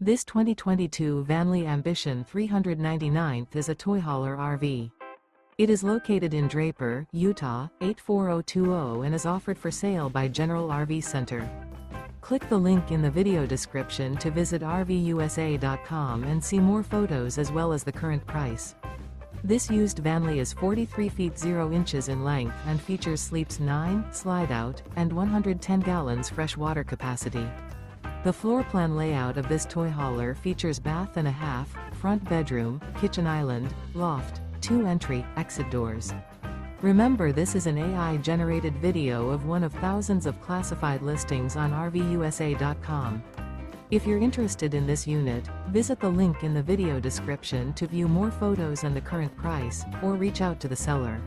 This 2022 Vanleigh Ambition 399th is a toy hauler RV. It is located in Draper, Utah, 84020 and is offered for sale by General RV Center. Click the link in the video description to visit RVUSA.com and see more photos as well as the current price. This used Vanleigh is 43 feet 0 inches in length and features sleeps 9, Slideout, and 110 gallons fresh water capacity. The floor plan layout of this toy hauler features bath and a half, front bedroom, kitchen island, loft, 2 entry, exit doors. Remember, this is an AI-generated video of one of thousands of classified listings on RVUSA.com. If you're interested in this unit, visit the link in the video description to view more photos and the current price, or reach out to the seller.